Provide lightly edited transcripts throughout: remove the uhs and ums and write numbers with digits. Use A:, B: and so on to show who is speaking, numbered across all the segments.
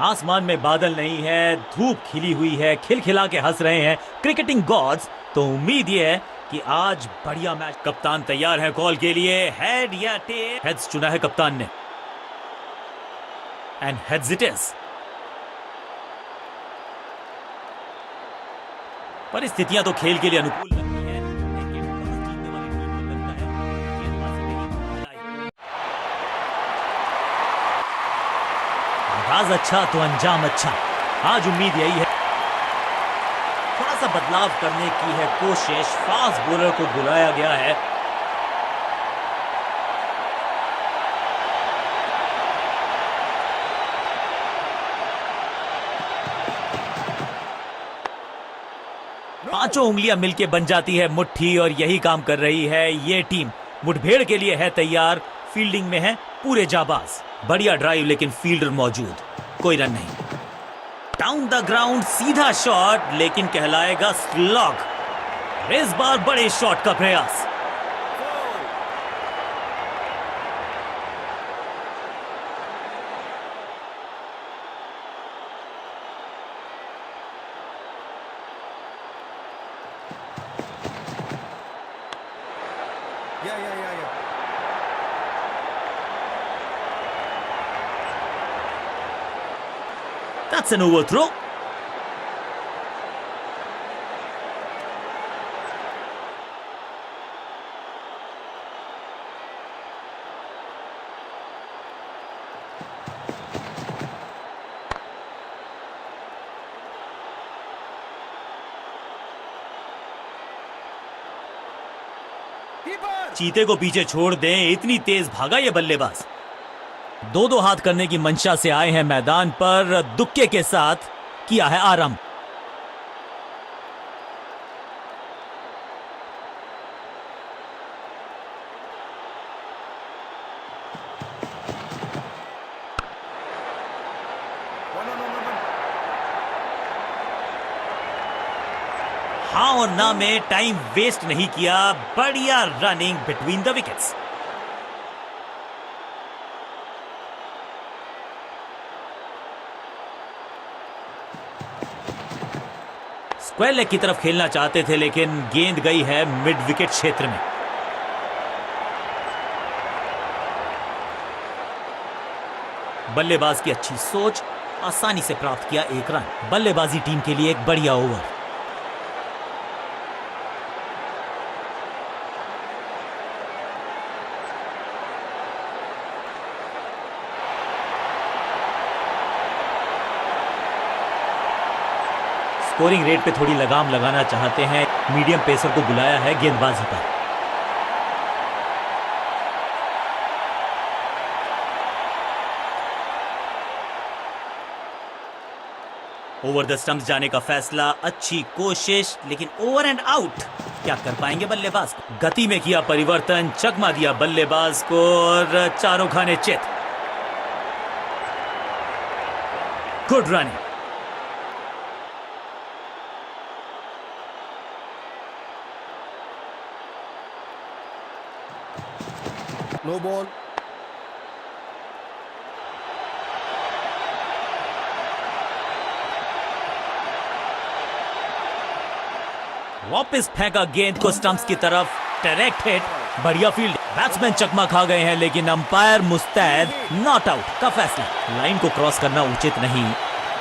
A: आसमान में बादल नहीं है, धूप खिली हुई है, खिलखिला के हंस रहे हैं क्रिकेटिंग गॉड्स। तो उम्मीद ये है कि आज बढ़िया मैच। कप्तान तैयार है कॉल के लिए। हेड या टेल? हेड्स चुना है कप्तान ने, एंड हेड्स इट इज। परिस्थितियां तो खेल के लिए अनुकूल लगती हैं, लेकिन टॉस जीतने वाली टीम को लगता है गेंदबाजी में ही भलाई। आगाज अच्छा तो अंजाम अच्छा। आज उम्मीद यही है, थोड़ा सा बदलाव करने की है कोशिश। फास्ट बॉलर को बुलाया गया है। पांचों उंगलियां मिलके बन जाती है मुट्ठी, और यही काम कर रही है ये टीम। मुठभेड़ के लिए है तैयार, फील्डिंग में है पूरे जाबाज। बढ़िया ड्राइव, लेकिन फील्डर मौजूद, कोई रन नहीं। डाउन द ग्राउंड सीधा शॉट, लेकिन कहलाएगा स्लॉग। इस बार बड़े शॉट का प्रयास।
B: Yeah.
A: That's an overthrow.
B: Keeper!
A: चीते को पीछे छोड़ दें, इतनी तेज भागा ये बल्लेबाज। दो हाथ करने की मंशा से आए हैं मैदान पर, दुक्के के साथ किया है आरंभ।
B: No.
A: हाँ और ना में टाइम वेस्ट नहीं किया। बढ़िया running between the wickets. Square leg की तरफ खेलना चाहते थे, लेकिन गेंद गई है मिड विकेट क्षेत्र में। बल्लेबाज की अच्छी सोच, आसानी से प्राप्त किया एक रन। बल्लेबाजी टीम के लिए एक बढ़िया ओवर। स्कोरिंग रेट पे थोड़ी लगाम लगाना चाहते हैं, मीडियम पेसर को बुलाया है गेंदबाजी पर। ओवर द स्टंप्स जाने का फैसला, अच्छी कोशिश, लेकिन ओवर एंड आउट। क्या कर पाएंगे बल्लेबाज? गति में किया परिवर्तन, चकमा दिया बल्लेबाज को, और चारों खाने चित। Good running.
B: No ball.
A: वापस फेंका गेंद को स्टंप्स की तरफ, डायरेक्ट हिट। बढ़िया फील्ड। बैट्समैन चकमा खा गए हैं, लेकिन अंपायर मुस्तैद। नॉट आउट का फैसला। लाइन को क्रॉस करना उचित नहीं,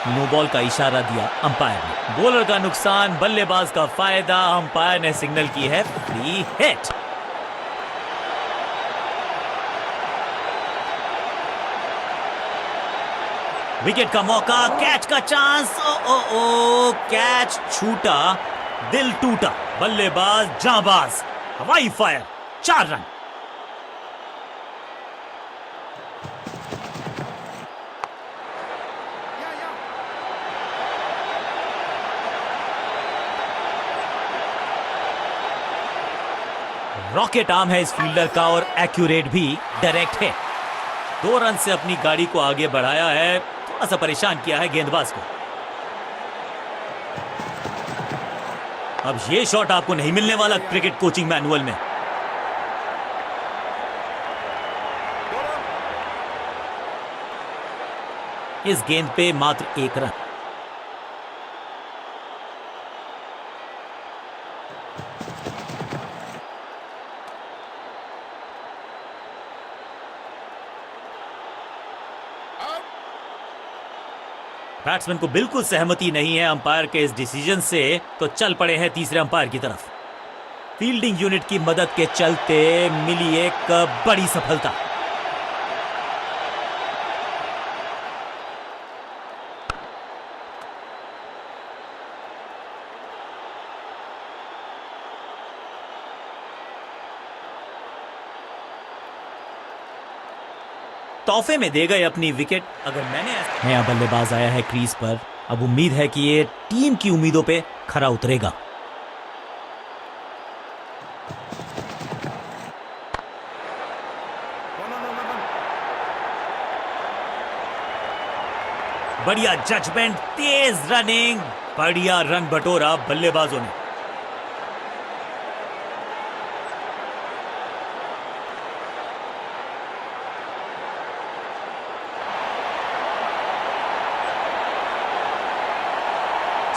A: नो बॉल का इशारा दिया अंपायर ने। बॉलर का नुकसान, बल्लेबाज का फायदा। अंपायर ने सिग्नल की है फ्री हिट। विकेट का मौका, कैच का चांस। ओ कैच छूटा, दिल टूटा। बल्लेबाज जाबाज, हवाई fire, 4 run.
B: Yeah.
A: Rocket arm है इस फील्डर का, और एक्यूरेट भी। डायरेक्ट है। 2 रन से अपनी गाड़ी को आगे बढ़ाया है, थोड़ा सा परेशान किया है गेंदबाज को। अब ये शॉट आपको नहीं मिलने वाला क्रिकेट कोचिंग मैनुअल में। इस गेंद पे मात्र 1 रन। बैट्समैन को बिल्कुल सहमति नहीं है अंपायर के इस डिसीजन से, तो चल पड़े हैं तीसरे अंपायर की तरफ। फील्डिंग यूनिट की मदद के चलते मिली एक बड़ी सफलता। तोहफे में दे गए अपनी विकेट। अगर नया बल्लेबाज आया है क्रीज पर, अब उम्मीद है कि ये टीम की उम्मीदों पे खरा उतरेगा। बढ़िया जजमेंट, तेज रनिंग, बढ़िया रन बटोरा बल्लेबाजों ने।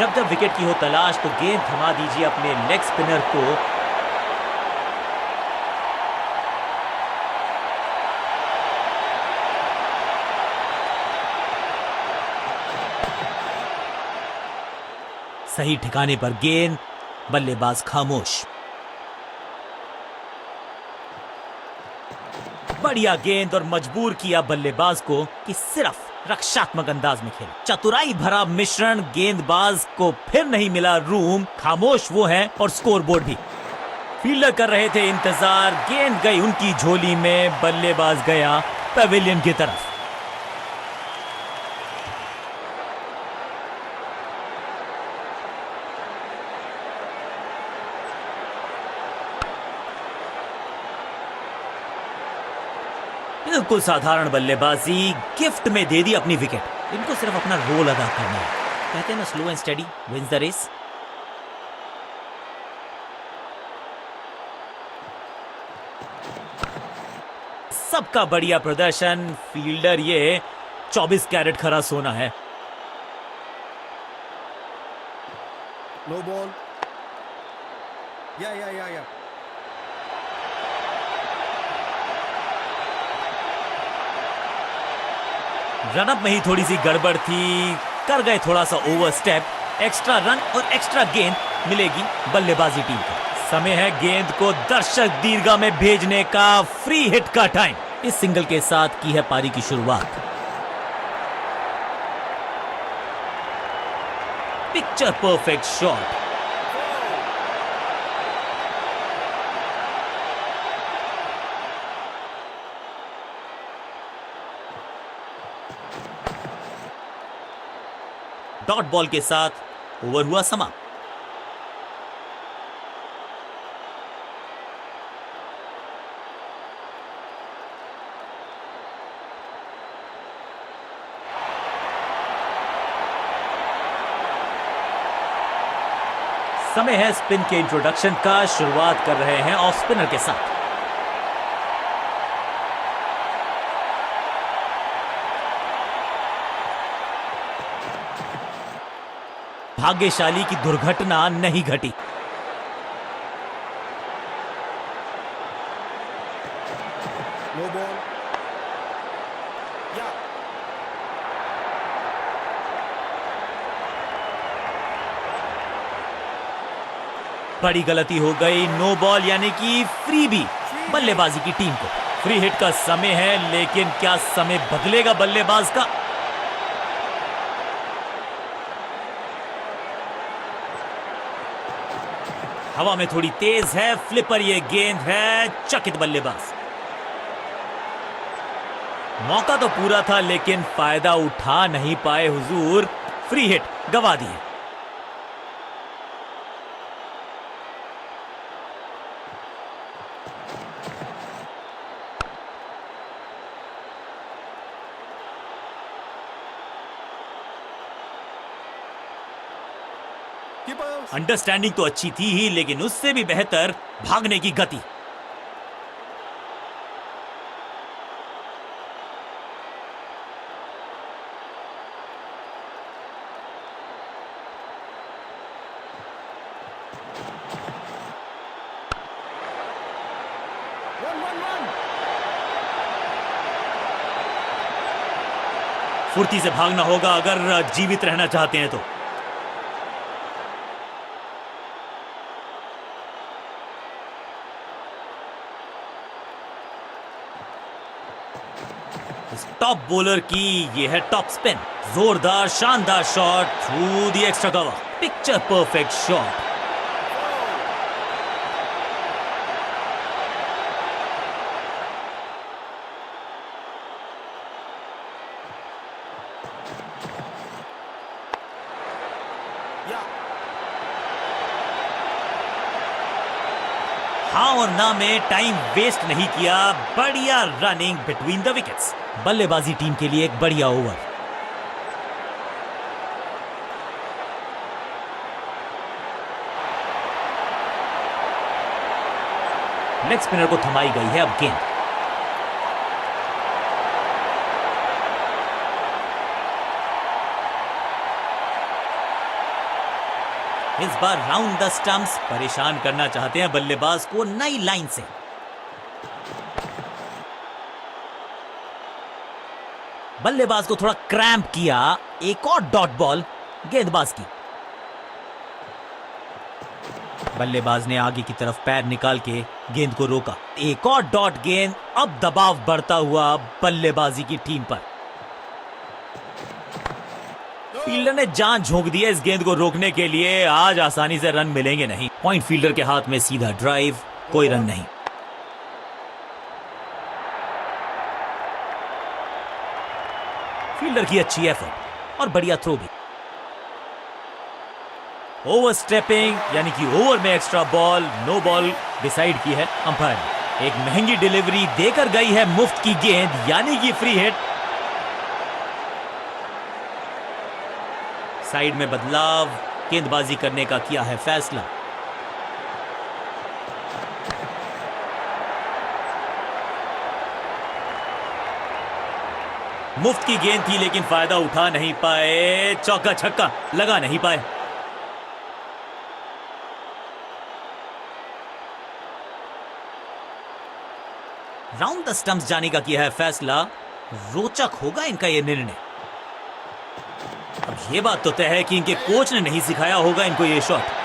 A: जब जब विकेट की हो तलाश तो गेंद थमा दीजिए अपने लेग स्पिनर को। सही ठिकाने पर गेंद, बल्लेबाज खामोश। बढ़िया गेंद और मजबूर किया बल्लेबाज को कि सिर्फ रक्षात्मक अंदाज में खेले। चतुराई भरा मिश्रण, गेंदबाज को फिर नहीं मिला रूम, खामोश वो हैं और स्कोरबोर्ड भी। फील्डर कर रहे थे इंतजार, गेंद गई उनकी झोली में, बल्लेबाज गया पवेलियन की तरफ। बिल्कुल साधारण बल्लेबाजी, गिफ्ट में दे दी अपनी विकेट। इनको सिर्फ अपना रोल अदा करना है। कहते हैं ना, slow and steady wins the race. सबका बढ़िया प्रदर्शन। फील्डर ये 24 कैरेट खरा सोना है।
B: No ball. Yeah.
A: रनअप में ही थोड़ी सी गड़बड़ थी, कर गए थोड़ा सा ओवर स्टेप। एक्स्ट्रा रन और एक्स्ट्रा गेंद मिलेगी बल्लेबाजी टीम को। समय है गेंद को दर्शक दीर्घा में भेजने का, फ्री हिट का टाइम। इस सिंगल के साथ की है पारी की शुरुआत। Picture perfect shot. Dot ball के साथ ओवर हुआ समाप्त। समय है स्पिन के इंट्रोडक्शन का। शुरुआत कर रहे हैं ऑफ स्पिनर के साथ। भाग्यशाली की दुर्घटना नहीं घटी।
B: No ball. Yeah.
A: बड़ी गलती हो गई। नो बॉल यानी कि फ्री भी बल्लेबाजी की टीम को। फ्री हिट का समय है, लेकिन क्या समय बदलेगा बल्लेबाज का? हवा में थोड़ी तेज है, फ्लिपर ये गेंद है, चकित बल्लेबाज। मौका तो पूरा था लेकिन फायदा उठा नहीं पाए हुजूर। फ्री हिट गवा दिए।
B: Keepers.
A: अंडरस्टैंडिंग तो अच्छी थी ही, लेकिन उससे भी बेहतर भागने की गति। फुर्ती से भागना होगा अगर जीवित रहना चाहते हैं तो। इस टॉप बॉलर की ये है टॉप स्पिन, जोरदार शानदार shot through the extra cover, picture perfect shot. हाँ और ना में टाइम वेस्ट नहीं किया, बढ़िया रनिंग बिटवीन द विकेट्स। बल्लेबाजी टीम के लिए एक बढ़िया ओवर। लेग स्पिनर को थमाई गई है अब गेंद। इस बार राउंड द स्टंप्स, परेशान करना चाहते हैं बल्लेबाज को नई लाइन से। बल्लेबाज को थोड़ा क्रैम्प किया, एक और डॉट बॉल गेंदबाज की। बल्लेबाज ने आगे की तरफ पैर निकाल के गेंद को रोका, एक और डॉट गेंद। अब दबाव बढ़ता हुआ बल्लेबाजी की टीम पर। फील्डर ने जान झोंक दी है इस गेंद को रोकने के लिए, आज आसानी से रन मिलेंगे नहीं। पॉइंट फील्डर के हाथ में सीधा ड्राइव, कोई रन नहीं। फील्डर की अच्छी एफर्ट और बढ़िया थ्रो भी। ओवर स्टेपिंग यानी कि ओवर में extra ball, no ball decide की है अंपायर ने। एक महंगी डिलीवरी देकर गई है मुफ्त की गेंद, यानी कि फ्री हिट। साइड में बदलाव, गेंदबाजी करने का किया है फैसला। मुफ्त की गेंद थी लेकिन फायदा उठा नहीं पाए, चौका छक्का लगा नहीं पाए। राउंड द स्टंप्स जाने का किया है फैसला। रोचक होगा इनका यह निर्णय। अब ये बात तो तय है कि इनके कोच ने नहीं सिखाया होगा इनको ये शॉट।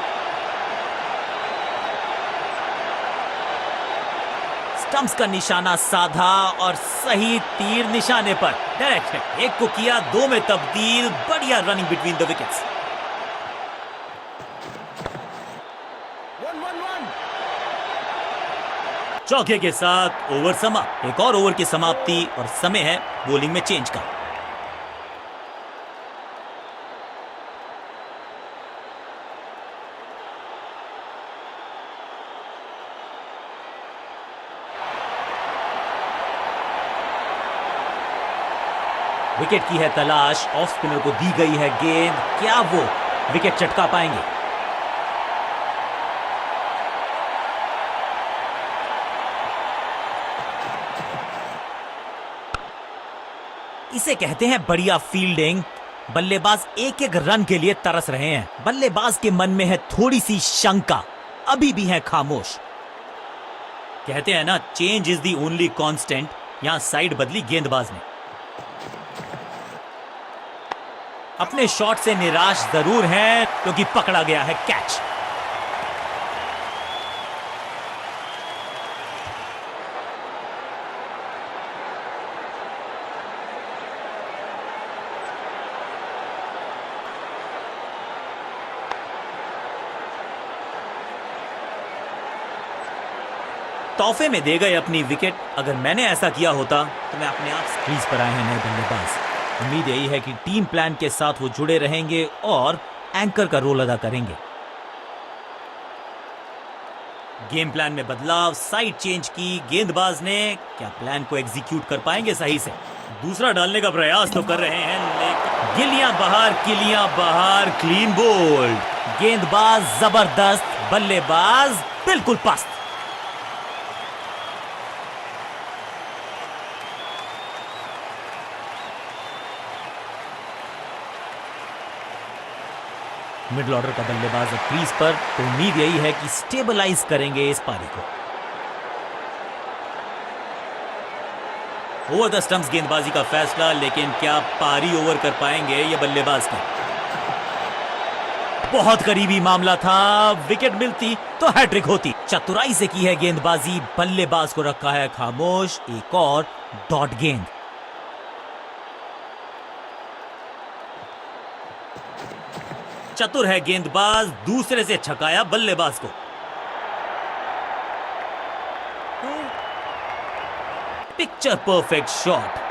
A: स्टंप्स का निशाना साधा और सही तीर निशाने पर। डायरेक्ट है, एक को किया, दो में तब्दील। बढ़िया रनिंग बिटवीन द विकेट्स। चौके के साथ ओवर समाप्त। एक और ओवर की समाप्ति और समय है बॉलिंग में चेंज का। विकेट की है तलाश, ऑफ स्पिनर को दी गई है गेंद, क्या वो विकेट चटका पाएंगे? इसे कहते हैं बढ़िया फील्डिंग। बल्लेबाज एक एक रन के लिए तरस रहे हैं। बल्लेबाज के मन में है थोड़ी सी शंका, अभी भी है खामोश। कहते हैं ना, change is the only constant. यहां साइड बदली गेंदबाज ने। अपने शॉट से निराश जरूर हैं क्योंकि पकड़ा गया है कैच। तोहफे में दे गए अपनी विकेट। अगर मैंने ऐसा किया होता तो मैं अपने आप क्रीज पर आए हैं नए बल्लेबाज। उम्मीद यही है कि टीम प्लान के साथ वो जुड़े रहेंगे और एंकर का रोल अदा करेंगे। गेम प्लान में बदलाव, साइड चेंज की गेंदबाज ने। क्या प्लान को एग्जीक्यूट कर पाएंगे सही से? दूसरा डालने का प्रयास तो कर रहे हैं लेकिन गिलियां बाहर, क्लीन बोल्ड। गेंदबाज जबरदस्त, बल्लेबाज बिल्कुल पस्त। मिडिल ऑर्डर का बल्लेबाज अब क्रीज पर, तो उम्मीद यही है कि स्टेबलाइज करेंगे इस पारी को। ओवर द स्टंप्स गेंदबाजी का फैसला, लेकिन क्या पारी ओवर कर पाएंगे ये बल्लेबाज की? बहुत करीबी मामला था, विकेट मिलती तो हैट्रिक होती। चतुराई से की है गेंदबाजी, बल्लेबाज को रखा है खामोश। एक और डॉट गेंद। चतुर है गेंदबाज, दूसरे से छकाया बल्लेबाज को। Picture perfect shot.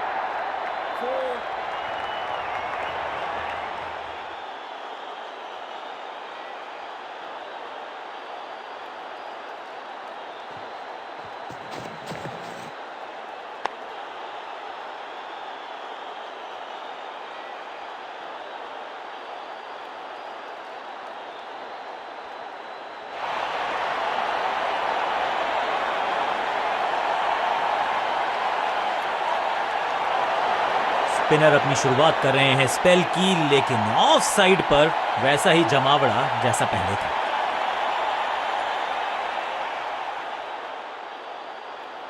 A: स्पिनर अपनी शुरुआत कर रहे हैं स्पेल की, लेकिन ऑफ साइड पर वैसा ही जमावड़ा जैसा पहले था।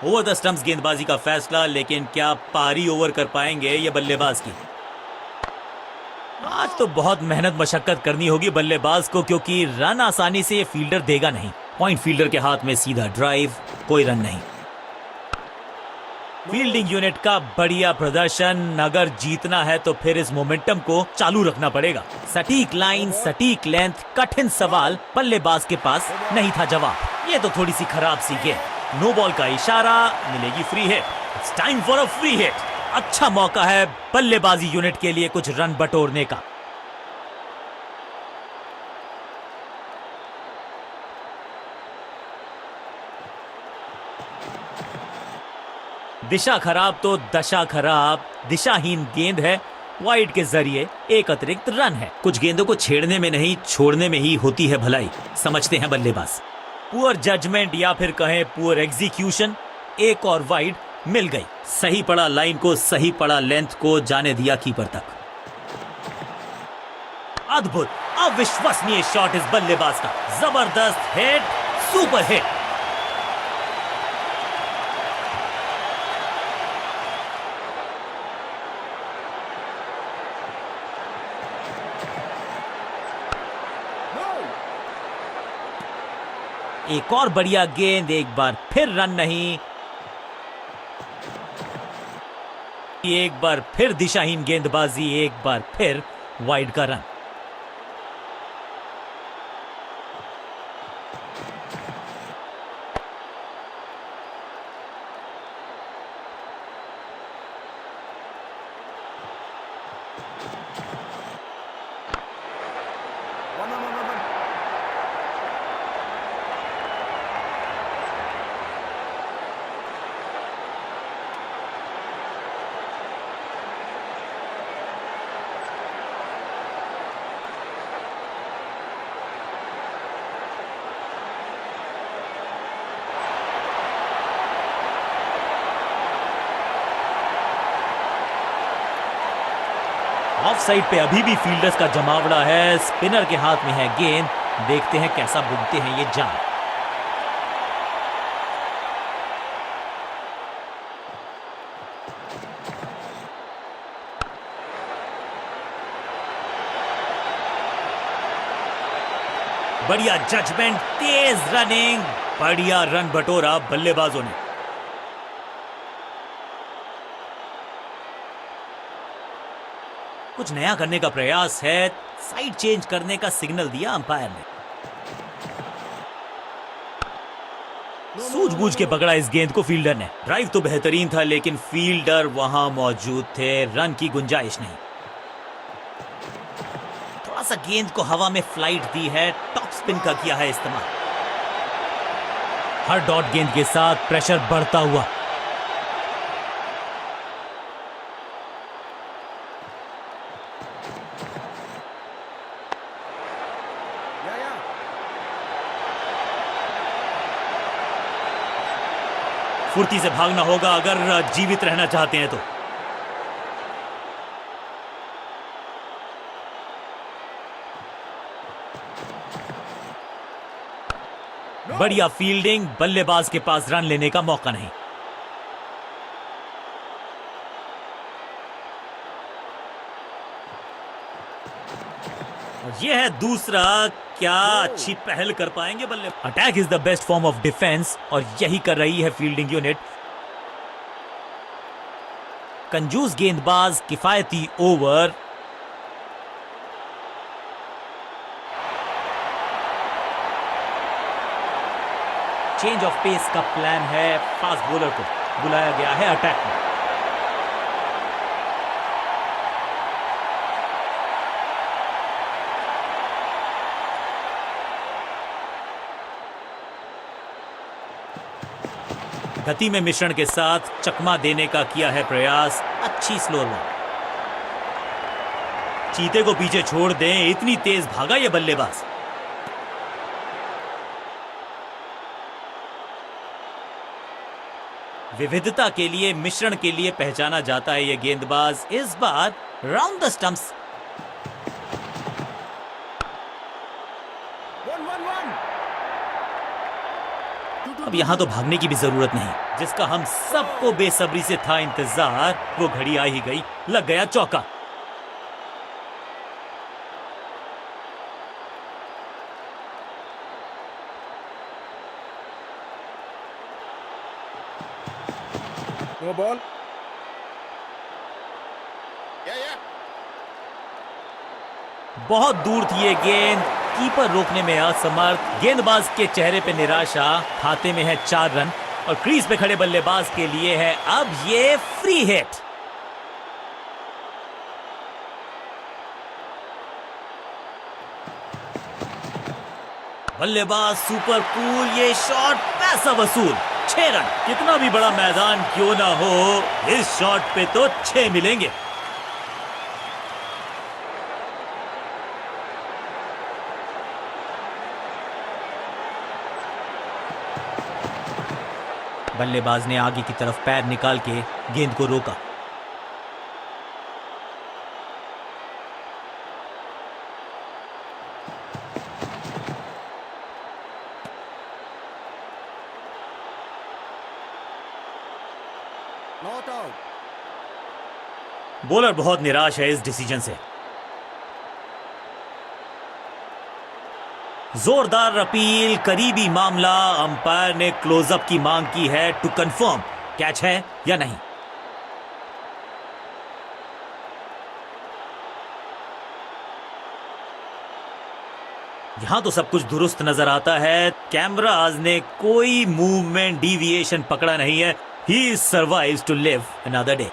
A: ओवर द स्टंप्स गेंदबाजी का फैसला, लेकिन क्या पारी ओवर कर पाएंगे ये बल्लेबाज की? आज तो बहुत मेहनत मशक्कत करनी होगी बल्लेबाज को, क्योंकि रन आसानी से ये फील्डर देगा नहीं। पॉइंट फील्डर के हाथ में सीधा ड्राइव, कोई रन नहीं। फील्डिंग यूनिट का बढ़िया प्रदर्शन। अगर जीतना है तो फिर इस मोमेंटम को चालू रखना पड़ेगा। सटीक लाइन, सटीक लेंथ, कठिन सवाल, बल्लेबाज के पास नहीं था जवाब। ये तो थोड़ी सी खराब सी गेंद। नो बॉल का इशारा, मिलेगी free hit. It's time for a free hit. अच्छा मौका है बल्लेबाजी यूनिट के लिए कुछ रन बटोरने का। दिशा खराब तो दशा खराब। दिशाहीन गेंद है, वाइड के जरिए एक अतिरिक्त रन है। कुछ गेंदों को छेड़ने में नहीं, छोड़ने में ही होती है भलाई, समझते हैं बल्लेबाज। पुअर जजमेंट या फिर कहें पुअर एग्जीक्यूशन। एक और वाइड मिल गई। सही पड़ा लाइन को, सही पड़ा लेंथ को, जाने दिया कीपर तक। अद्भुत, अविश्वसनीय शॉट इस बल्लेबाज का। जबरदस्त हिट, सुपर हिट। एक और बढ़िया गेंद, एक बार फिर रन नहीं। एक बार फिर दिशाहीन गेंदबाजी, एक बार फिर वाइड का रन। ऑफ साइड पे अभी भी फील्डर्स का जमावड़ा है। स्पिनर के हाथ में है गेंद, देखते हैं कैसा बुनते हैं ये जाल। बढ़िया जजमेंट, तेज रनिंग, बढ़िया रन बटोरा बल्लेबाजों ने। कुछ नया करने का प्रयास है, साइड चेंज करने का सिग्नल दिया अंपायर ने। सूझबूझ के पकड़ा इस गेंद को फील्डर ने। ड्राइव तो बेहतरीन था, लेकिन फील्डर वहां मौजूद थे, रन की गुंजाइश नहीं। थोड़ा सा गेंद को हवा में फ्लाइट दी है, टॉप स्पिन का किया है इस्तेमाल। हर डॉट गेंद के साथ प्रेशर बढ़ता हुआ। फुर्ती से भागना होगा अगर जीवित रहना चाहते हैं तो। बढ़िया फील्डिंग, बल्लेबाज के पास रन लेने का मौका नहीं। और ये है दूसरा। क्या अच्छी पहल कर पाएंगे बल्ले। Attack is the best form of defence और यही कर रही है फील्डिंग यूनिट। कंजूस गेंदबाज, किफायती ओवर। चेंज ऑफ पेस का प्लान है। फास्ट बॉलर को बुलाया गया है अटैक में। गति में मिश्रण के साथ चकमा देने का किया है प्रयास। अच्छी स्लोअर बॉल। चीते को पीछे छोड़ दें, इतनी तेज भागा ये बल्लेबाज। विविधता के लिए, मिश्रण के लिए पहचाना जाता है ये गेंदबाज। इस बार राउंड द स्टंप्स।
B: 1-1-1.
A: अब यहां तो भागने की भी जरूरत नहीं, जिसका हम सबको बेसब्री से था इंतजार, वो घड़ी आ ही गई। लग गया चौका।
B: No ball. Yeah.
A: बहुत दूर थी ये गेंद, कीपर रोकने में असमर्थ। गेंदबाज के चेहरे पे निराशा। खाते में है 4 रन और क्रीज पे खड़े बल्लेबाज के लिए है अब ये फ्री हिट। बल्लेबाज सुपर कूल। ये शॉट पैसा वसूल। 6 रन। कितना भी बड़ा मैदान क्यों ना हो, इस शॉट पे तो 6 मिलेंगे। बल्लेबाज ने आगे की तरफ पैर निकाल के गेंद को रोका।
B: Not out.
A: बॉलर बहुत निराश है इस डिसीजन से। जोरदार अपील, करीबी मामला। अंपायर ने क्लोजअप की मांग की है टू कंफर्म कैच है या नहीं। यहां तो सब कुछ दुरुस्त नजर आता है। कैमराज ने कोई मूवमेंट, डिविएशन पकड़ा नहीं है। He survives to live another day.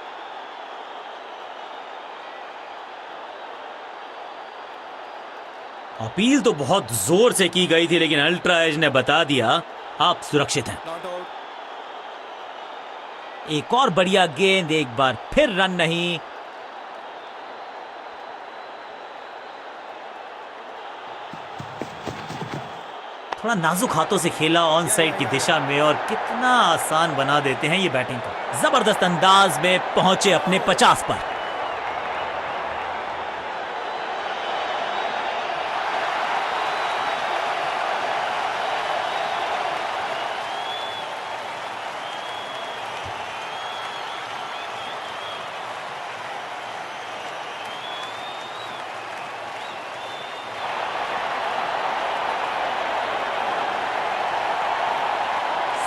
A: Appeal तो बहुत जोर से की गई थी, लेकिन अल्ट्रा एज ने बता दिया आप सुरक्षित हैं।
B: Not out.
A: एक और बढ़िया गेंद, एक बार फिर रन नहीं। थोड़ा नाजुक हाथों से खेला ऑन साइड की दिशा में और कितना आसान बना देते हैं ये बैटिंग को। जबरदस्त अंदाज में पहुंचे अपने 50 पर।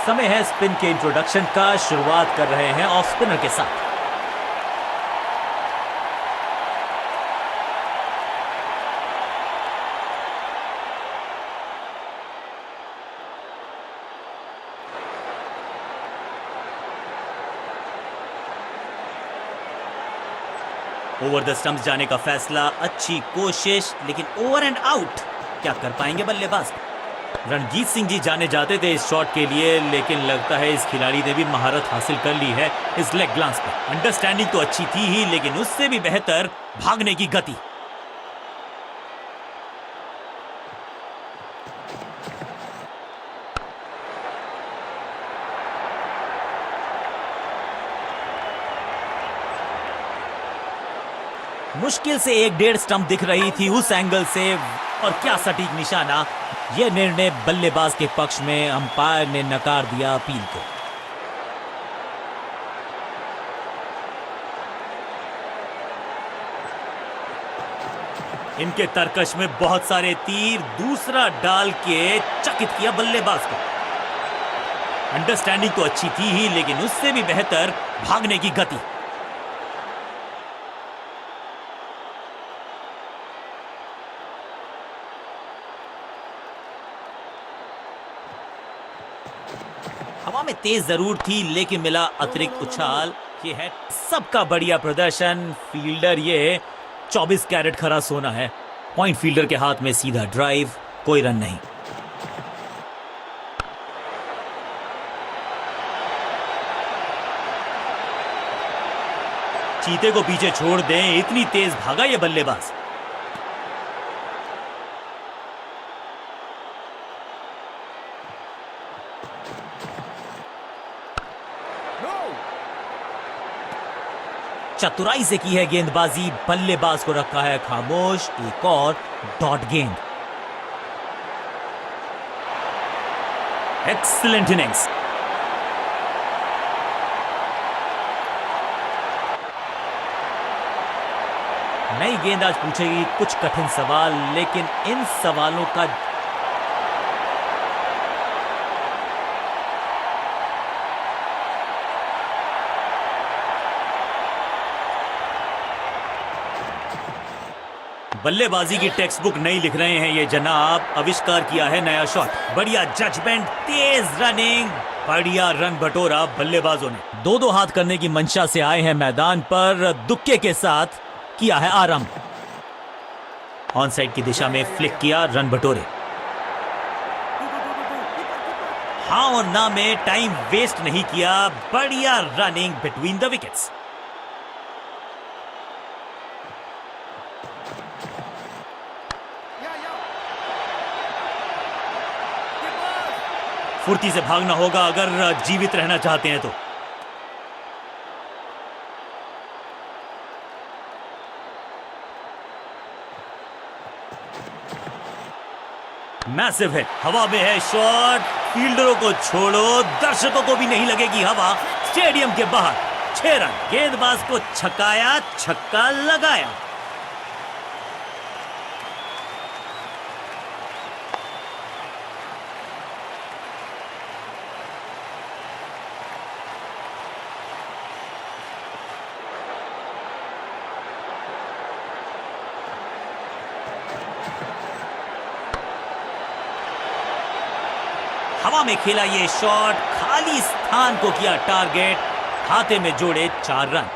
A: समय है स्पिन के इंट्रोडक्शन का। शुरुआत कर रहे हैं ऑफ स्पिनर के साथ। ओवर द स्टंप्स जाने का फैसला। अच्छी कोशिश, लेकिन ओवर एंड आउट। क्या कर पाएंगे बल्लेबाज। रणजीत सिंह जी जाने जाते थे इस शॉट के लिए, लेकिन लगता है इस खिलाड़ी ने भी महारत हासिल कर ली है इस लेग ग्लांस पे। अंडरस्टैंडिंग तो अच्छी थी ही, लेकिन उससे भी बेहतर भागने की गति। मुश्किल से 1-1.5 स्टंप दिख रही थी उस एंगल से, और क्या सटीक निशाना। यह निर्णय बल्लेबाज के पक्ष में। अंपायर ने नकार दिया अपील को। इनके तरकश में बहुत सारे तीर, दूसरा डाल के चकित किया बल्लेबाज को। अंडरस्टैंडिंग तो अच्छी थी ही, लेकिन उससे भी बेहतर भागने की गति। हवा में तेज जरूर थी, लेकिन मिला अतिरिक्त उछाल। ये है सबका बढ़िया प्रदर्शन। फील्डर ये 24 कैरेट खरा सोना है। पॉइंट फील्डर के हाथ में सीधा ड्राइव, कोई रन नहीं। चीते को पीछे छोड़ दें, इतनी तेज भागा ये बल्लेबाज। चतुराई से की है गेंदबाजी, बल्लेबाज को रखा है खामोश। एक और डॉट गेंद। Excellent innings. नई गेंद आज पूछेगी कुछ कठिन सवाल, लेकिन इन सवालों का बल्लेबाजी की टेक्स्ट बुक नहीं लिख रहे हैं ये जनाब। आविष्कार किया है नया शॉट। बढ़िया जजमेंट, तेज रनिंग, बढ़िया रन बटोरा बल्लेबाजों ने। दो दो हाथ करने की मंशा से आए हैं मैदान पर, दुक्के के साथ किया है आरंभ। ऑन साइड की दिशा में फ्लिक किया, रन बटोरे। हाँ और ना में टाइम वेस्ट नहीं किया, बढ़िया रनिंग बिटवीन द विकेट्स। फुर्ती से भागना होगा अगर जीवित रहना चाहते हैं तो। मैसिव हिट, हवा में है शॉट। फील्डरों को छोड़ो, दर्शकों को भी नहीं लगेगी हवा। स्टेडियम के बाहर 6 रन। गेंदबाज को छकाया, छक्का लगाया। हवा में खेला ये शॉट, खाली स्थान को किया टारगेट। खाते में जोड़े 4 रन।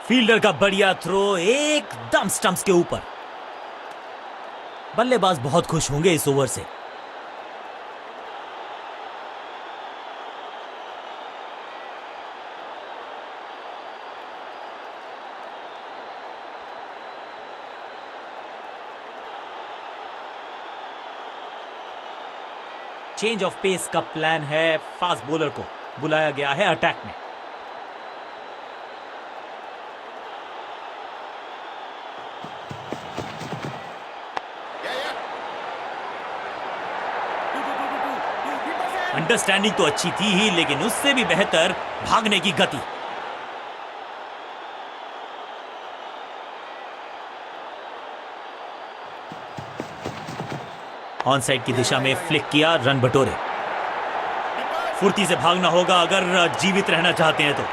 A: फील्डर का बढ़िया थ्रो, एकदम स्टंप्स के ऊपर। बल्लेबाज बहुत खुश होंगे इस ओवर से। चेंज ऑफ पेस का प्लान है। फास्ट बॉलर को बुलाया गया है अटैक में। अंडरस्टैंडिंग तो अच्छी थी ही, लेकिन उससे भी बेहतर भागने की गति। ऑन साइड की दिशा में फ्लिक किया, रन बटोरे। फुर्ती से भागना होगा अगर जीवित रहना चाहते हैं तो।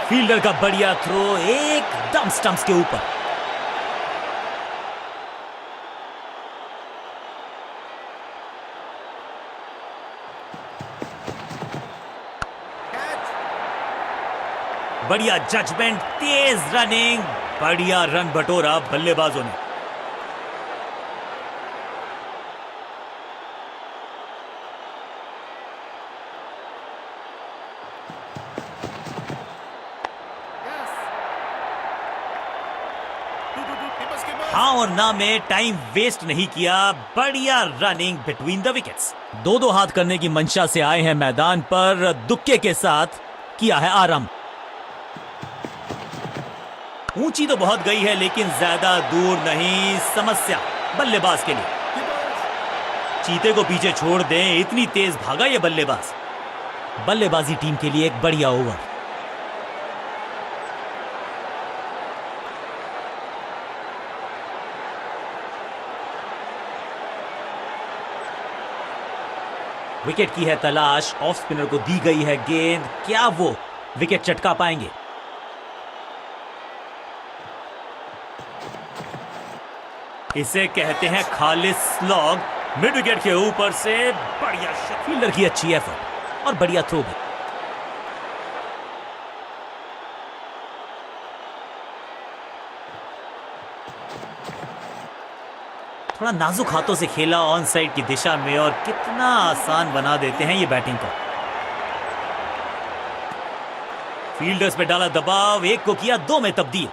A: फील्डर का बढ़िया थ्रो, एकदम स्टंप्स के ऊपर। बढ़िया जजमेंट, तेज रनिंग, बढ़िया रन बटोरा बल्लेबाजों ने। हाँ और ना में टाइम वेस्ट नहीं किया, बढ़िया रनिंग बिटवीन द विकेट्स। दो दो हाथ करने की मंशा से आए हैं मैदान पर, दुक्के के साथ किया है आरंभ। ऊंची तो बहुत गई है लेकिन ज्यादा दूर नहीं, समस्या बल्लेबाज के लिए। चीते को पीछे छोड़ दें, इतनी तेज भागा ये बल्लेबाज। बल्लेबाजी टीम के लिए एक बढ़िया ओवर। विकेट की है तलाश, ऑफ स्पिनर को दी गई है गेंद, क्या वो विकेट चटका पाएंगे? इसे कहते हैं खालिस स्लॉग। मिड विकेट के ऊपर से बढ़िया शॉट, फील्डर की अच्छी एफर्ट और बढ़िया थ्रो भी। थोड़ा नाजुक हाथों से खेला ऑन साइड की दिशा में और कितना आसान बना देते हैं ये बैटिंग को। फील्डर्स पे डाला दबाव, एक को किया दो में तब्दील।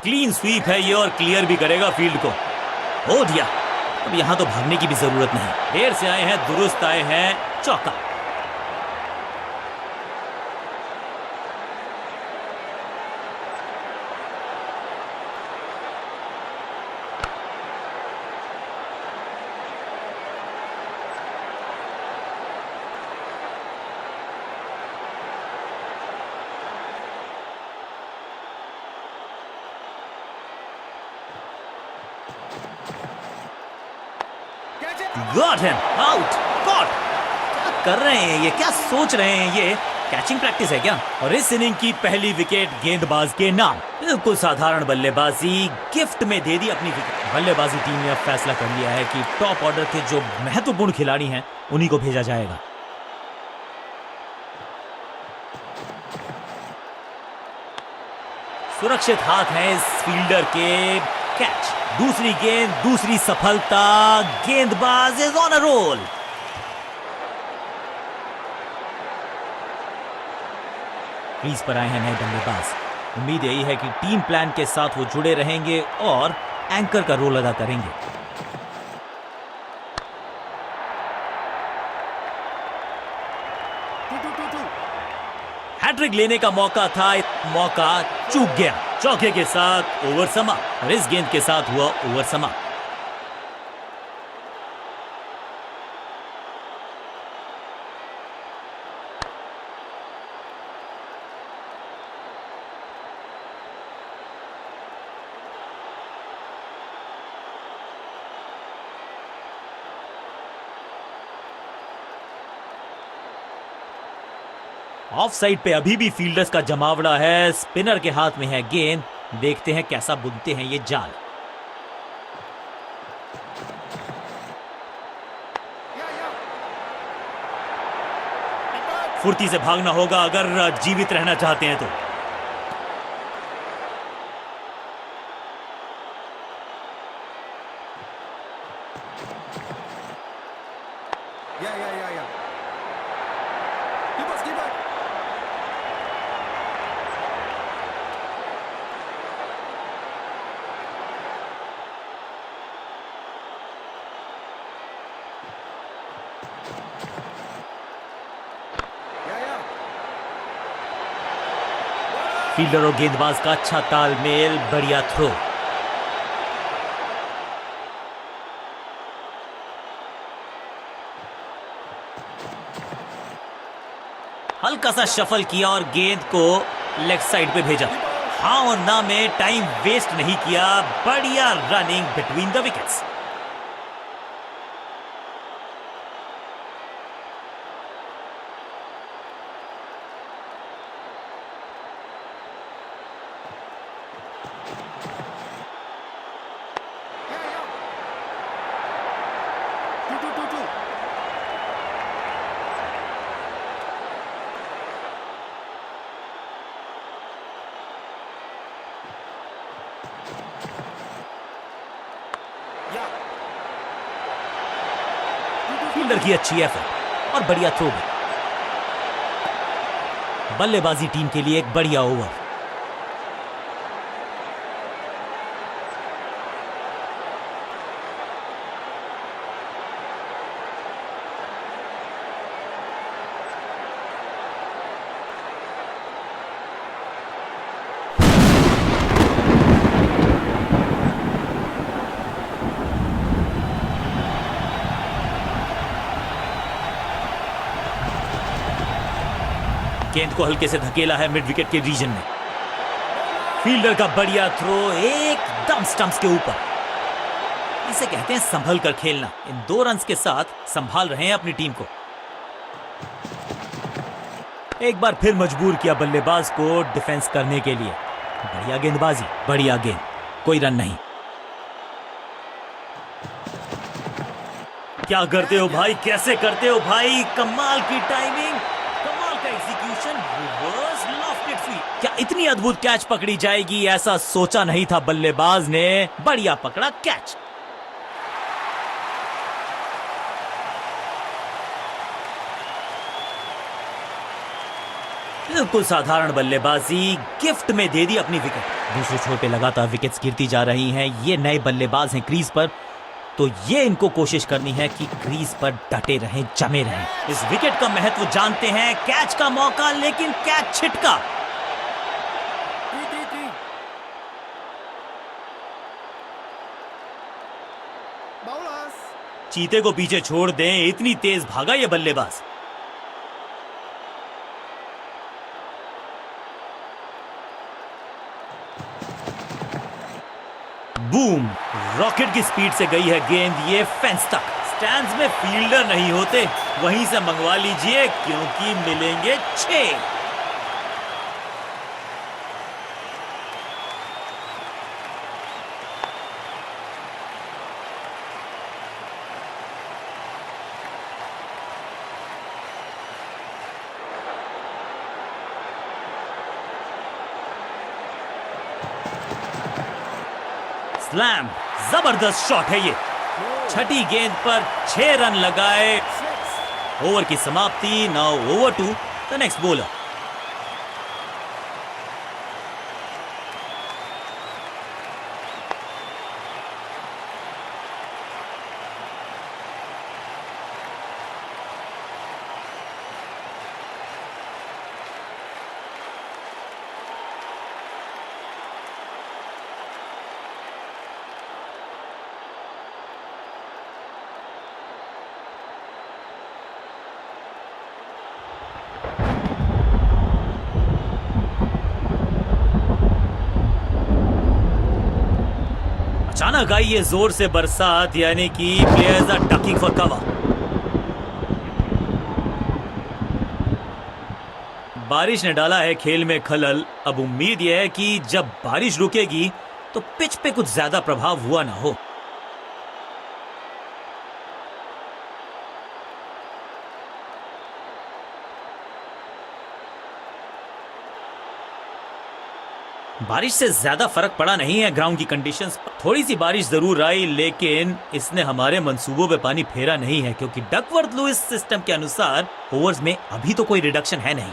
A: क्लीन स्वीप है ये और क्लियर भी करेगा फील्ड को। हो दिया। अब यहां तो भागने की भी जरूरत नहीं, देर से आए हैं, दुरुस्त आए हैं, चौका। Got him out. Caught. क्या कर रहे हैं ये, क्या सोच रहे हैं ये? कैचिंग प्रैक्टिस है क्या? और इस इनिंग की पहली विकेट गेंदबाज के नाम। बिल्कुल साधारण बल्लेबाजी, गिफ्ट में दे दी अपनी विकेट। बल्लेबाजी टीम ने अब फैसला कर लिया है कि टॉप ऑर्डर के जो महत्वपूर्ण खिलाड़ी हैं उन्हीं को भेजा जाएगा। सुरक्षित हाथ है इस फील्डर के, कैच। दूसरी गेंद, दूसरी सफलता, गेंदबाज is on a roll. Crease पर आए हैं नए बल्लेबाज। उम्मीद यही है कि टीम प्लान के साथ वो जुड़े रहेंगे और एंकर का रोल अदा करेंगे। हैट्रिक लेने का मौका था, मौका चूक गया। चौके के साथ ओवर समाप्त और इस गेंद के साथ हुआ ओवर समाप्त। ऑफ साइड पे अभी भी फील्डर्स का जमावड़ा है, स्पिनर के हाथ में है गेंद, देखते हैं कैसा बुनते हैं ये जाल। फुर्ती से भागना होगा अगर जीवित रहना चाहते हैं तो। फील्डर और गेंदबाज का अच्छा तालमेल, बढ़िया थ्रो। हल्का सा शफल किया और गेंद को लेग साइड पे भेजा। हाँ और ना में टाइम वेस्ट नहीं किया, बढ़िया running between the wickets. Fielder की अच्छी एफर्ट और बढ़िया थ्रो भी। बल्लेबाजी टीम के लिए एक बढ़िया ओवर। गेंद को हल्के से धकेला है मिड विकेट के रीजन में। फील्डर का बढ़िया थ्रो एकदम स्टंप्स के ऊपर। इसे कहते हैं संभल कर खेलना। इन 2 रन्स के साथ संभाल रहे हैं अपनी टीम को। एक बार फिर मजबूर किया बल्लेबाज को डिफेंस करने के लिए। बढ़िया गेंदबाजी, बढ़िया गेंद, कोई रन नहीं। क्या करते हो भाई, कैसे करते हो भाई, कमाल की टाइमिंग, कमाल का एग्जीक्यूशन, रिवर्स लॉफ्टेड फील्ड। क्या इतनी अद्भुत कैच पकड़ी जाएगी, ऐसा सोचा नहीं था बल्लेबाज ने। बढ़िया पकड़ा कैच। बिल्कुल साधारण बल्लेबाजी, गिफ्ट में दे दी अपनी विकेट। दूसरे छोर पे लगातार विकेट्स गिरती जा रही हैं। ये नए बल्लेबाज हैं क्रीज पर, तो ये इनको कोशिश करनी है कि क्रीज पर डटे रहें, जमे रहें। इस विकेट का महत्व जानते हैं। कैच का मौका, लेकिन कैच छिटका। चीते को पीछे छोड़ दें, इतनी तेज भागा ये बल्लेबाज। बूम, रॉकेट की स्पीड से गई है गेंद ये फेंस तक। स्टैंड्स में फील्डर नहीं होते, वहीं से मंगवा लीजिए क्योंकि मिलेंगे 6। स्लैम, जबरदस्त शॉट है ये। छठी गेंद पर 6 रन लगाए। ओवर की समाप्ति। Now over to the next bowler. अचानक आई ये जोर से बरसात, यानी कि players are ducking for cover. बारिश ने डाला है खेल में खलल। अब उम्मीद यह है कि जब बारिश रुकेगी तो पिच पे कुछ ज्यादा प्रभाव हुआ ना हो। बारिश से ज्यादा फर्क पड़ा नहीं है ग्राउंड की कंडीशंस पर। थोड़ी सी बारिश जरूर आई, लेकिन इसने हमारे मंसूबों पे पानी फेरा नहीं है, क्योंकि डकवर्थ लुइस सिस्टम के अनुसार ओवर्स में अभी तो कोई रिडक्शन है नहीं।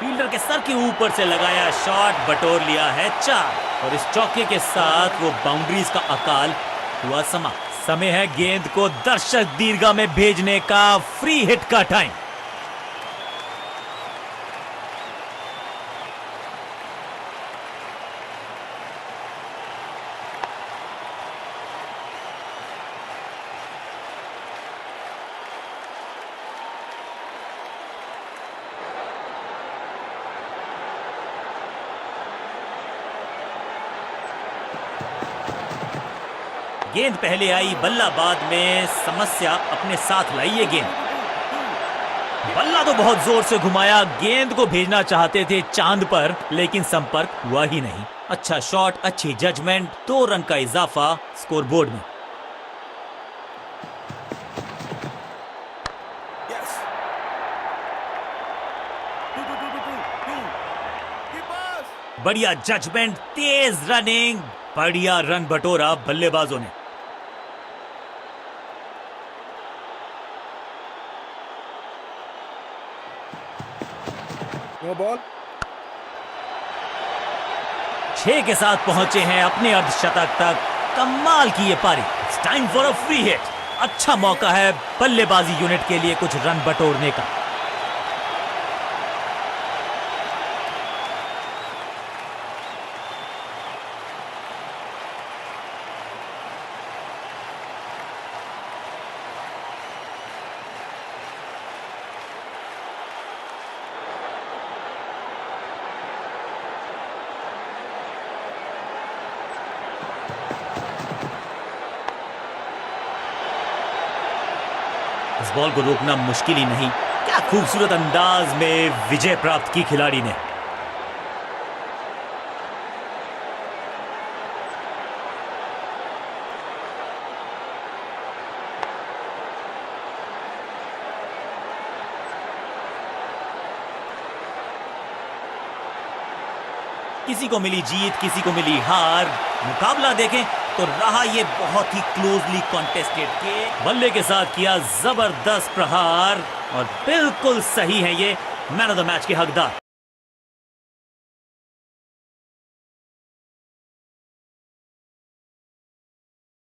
A: फील्डर के सर के ऊपर से लगाया शॉट, बटोर लिया है 4 और इस चौके के साथ वो बाउंड्रीज का अकाल हुआ समाप्त। समय है गेंद को दर्शक दीर्घा में भेजने का। फ्री हिट का टाइम। गेंद पहले आई, बल्ला बाद में। समस्या अपने साथ लाई ये गेंद। बल्ला तो बहुत जोर से घुमाया, गेंद को भेजना चाहते थे चांद पर, लेकिन संपर्क हुआ ही नहीं। अच्छा शॉट, अच्छी जजमेंट, 2 रन का इजाफा स्कोरबोर्ड में। बढ़िया जजमेंट, तेज रनिंग, बढ़िया रन बटोरा बल्लेबाजों ने।
B: No ball.
A: 6 के साथ पहुंचे हैं अपने अर्धशतक तक। कमाल की ये पारी। Time for a free hit. अच्छा मौका है बल्लेबाजी यूनिट के लिए कुछ रन बटोरने का। इस बॉल को रोकना मुश्किल ही नहीं। क्या खूबसूरत अंदाज में विजय प्राप्त की खिलाड़ी ने। किसी को मिली जीत, किसी को मिली हार। मुकाबला देखें तो रहा ये बहुत ही क्लोजली कॉन्टेस्टेड। के बल्ले के साथ किया जबरदस्त प्रहार और बिल्कुल सही है ये मैन ऑफ द मैच के हकदार।